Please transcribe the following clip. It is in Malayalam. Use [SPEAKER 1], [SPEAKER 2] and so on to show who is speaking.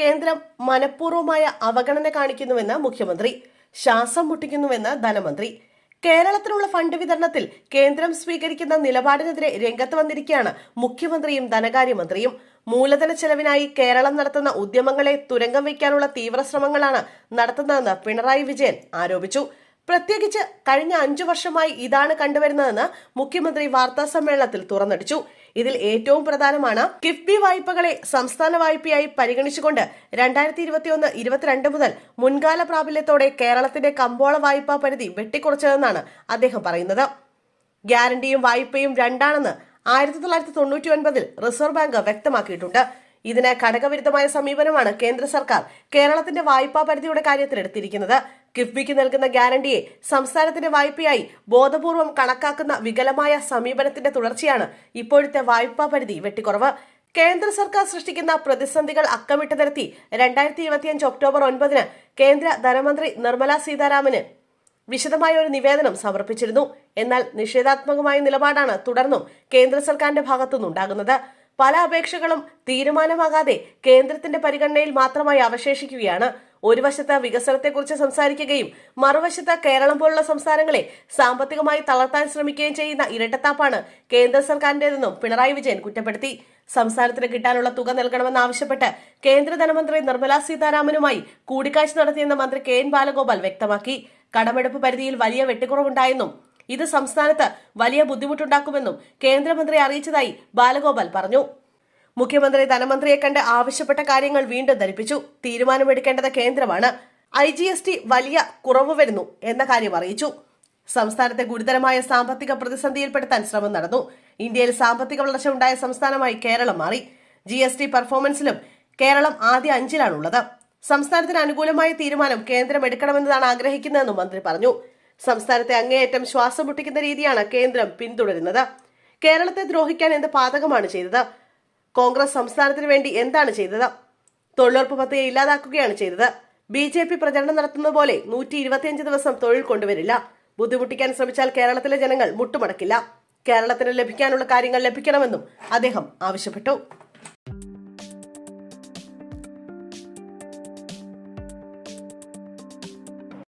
[SPEAKER 1] കേന്ദ്രം മനഃപൂർവ്വമായ അവഗണന കാണിക്കുന്നുവെന്ന് മുഖ്യമന്ത്രി. ശ്വാസം മുട്ടിക്കുന്നുവെന്ന് ധനമന്ത്രി. കേരളത്തിനുള്ള ഫണ്ട് വിതരണത്തിൽ കേന്ദ്രം സ്വീകരിക്കുന്ന നിലപാടിനെതിരെ രംഗത്ത് വന്നിരിക്കുകയാണ് മുഖ്യമന്ത്രിയും ധനകാര്യമന്ത്രിയും. മൂലധന ചെലവിനായി കേരളം നടത്തുന്ന ഉദ്യമങ്ങളെ തുരങ്കം വയ്ക്കാനുള്ള തീവ്ര ശ്രമങ്ങളാണ് നടത്തുന്നതെന്ന് പിണറായി വിജയൻ ആരോപിച്ചു. പ്രത്യേകിച്ച് കഴിഞ്ഞ 5 വർഷമായി ഇതാണ് കണ്ടുവരുന്നതെന്ന് മുഖ്യമന്ത്രി വാർത്താ സമ്മേളനത്തിൽ തുറന്നടിച്ചു. ഇതിൽ ഏറ്റവും പ്രധാനമാണ് കിഫ്ബി വായ്പകളെ സംസ്ഥാന വായ്പയായി പരിഗണിച്ചുകൊണ്ട് 2021-22 മുതൽ മുൻകാല പ്രാബല്യത്തോടെ കേരളത്തിന്റെ കമ്പോള വായ്പാ പരിധി വെട്ടിക്കുറച്ചതെന്നാണ് അദ്ദേഹം പറയുന്നത്. ഗ്യാരണ്ടിയും വായ്പയും രണ്ടാണെന്ന് 1999 റിസർവ് ബാങ്ക് വ്യക്തമാക്കിയിട്ടുണ്ട്. ഇതിന് ഘടകവിരുദ്ധമായ സമീപനമാണ് കേന്ദ്ര സർക്കാർ കേരളത്തിന്റെ വായ്പാ പരിധിയുടെ കാര്യത്തിൽ എടുത്തിരിക്കുന്നത്. കിഫ്ബിക്ക് നൽകുന്ന ഗ്യാരണ്ടിയെ സംസ്ഥാനത്തിന്റെ വായ്പയായി ബോധപൂർവം കണക്കാക്കുന്ന വികലമായ സമീപനത്തിന്റെ തുടർച്ചയാണ് ഇപ്പോഴത്തെ വായ്പാ പരിധി വെട്ടിക്കുറവ്. കേന്ദ്ര സർക്കാർ സൃഷ്ടിക്കുന്ന പ്രതിസന്ധികൾ അക്കമിട്ട് നിരത്തി 2025 ഒക്ടോബർ 9 കേന്ദ്ര ധനമന്ത്രി നിർമ്മല സീതാരാമന് വിശദമായ ഒരു നിവേദനം സമർപ്പിച്ചിരുന്നു. എന്നാൽ നിഷേധാത്മകമായ നിലപാടാണ് തുടർന്നും കേന്ദ്ര സർക്കാരിന്റെ ഭാഗത്തുനിന്നുണ്ടാകുന്നത്. പല അപേക്ഷകളും തീരുമാനമാകാതെ കേന്ദ്രത്തിന്റെ പരിഗണനയിൽ മാത്രമായി അവശേഷിക്കുകയാണ്. ഒരു വശത്ത് വികസനത്തെക്കുറിച്ച് സംസാരിക്കുകയും മറുവശത്ത് കേരളം പോലുള്ള സംസ്ഥാനങ്ങളെ സാമ്പത്തികമായി തളർത്താൻ ശ്രമിക്കുകയും ചെയ്യുന്ന ഇരട്ടത്താപ്പാണ് കേന്ദ്ര സർക്കാരിന്റേതെന്നും പിണറായി വിജയൻ കുറ്റപ്പെടുത്തി. സംസ്ഥാനത്തിന് കിട്ടാനുള്ള തുക നൽകണമെന്നാവശ്യപ്പെട്ട് കേന്ദ്ര ധനമന്ത്രി നിർമ്മല സീതാരാമനുമായി കൂടിക്കാഴ്ച നടത്തിയെന്ന് മന്ത്രി KN ബാലഗോപാൽ വ്യക്തമാക്കി. കടമെടുപ്പ് പരിധിയിൽ വലിയ വെട്ടിക്കുറവുണ്ടായെന്നും ഇത് സംസ്ഥാനത്ത് വലിയ ബുദ്ധിമുട്ടുണ്ടാക്കുമെന്നും കേന്ദ്രമന്ത്രി അറിയിച്ചതായി ബാലഗോപാൽ പറഞ്ഞു. മുഖ്യമന്ത്രി ധനമന്ത്രിയെ കണ്ട് ആവശ്യപ്പെട്ട കാര്യങ്ങൾ വീണ്ടും ധരിപ്പിച്ചു. തീരുമാനമെടുക്കേണ്ടത് കേന്ദ്രമാണ്. IGST വലിയ കുറവ് വരുന്നു എന്ന കാര്യം അറിയിച്ചു. സംസ്ഥാനത്തെ ഗുരുതരമായ സാമ്പത്തിക പ്രതിസന്ധിയിൽപ്പെടുത്താൻ ശ്രമം നടന്നു. ഇന്ത്യയിൽ സാമ്പത്തിക വളർച്ച ഉണ്ടായ സംസ്ഥാനമായി കേരളം മാറി. GST പെർഫോമൻസിലും കേരളം ആദ്യ 5-ലാണുള്ളത്. സംസ്ഥാനത്തിന് അനുകൂലമായ തീരുമാനം കേന്ദ്രം എടുക്കണമെന്നതാണ് ആഗ്രഹിക്കുന്നതെന്നും മന്ത്രി പറഞ്ഞു. സംസ്ഥാനത്തെ അങ്ങേയറ്റം ശ്വാസം മുട്ടിക്കുന്ന രീതിയാണ് കേന്ദ്രം പിന്തുടരുന്നത്. കേരളത്തെ ദ്രോഹിക്കാൻ എന്ത് പാതകമാണ് ചെയ്തത്? കോൺഗ്രസ് സംസ്ഥാനത്തിന് വേണ്ടി എന്താണ് ചെയ്തത്? തൊഴിലുറപ്പ് പദ്ധതിയെ ഇല്ലാതാക്കുകയാണ് ചെയ്തത്. BJP പ്രചരണം നടത്തുന്നത് പോലെ 125 ദിവസം തൊഴിൽ കൊണ്ടുവരില്ല. ബുദ്ധിമുട്ടിക്കാൻ ശ്രമിച്ചാൽ കേരളത്തിലെ ജനങ്ങൾ മുട്ടുമടക്കില്ല. കേരളത്തിന് ലഭിക്കാനുള്ള കാര്യങ്ങൾ ലഭിക്കണമെന്നും അദ്ദേഹം ആവശ്യപ്പെട്ടു.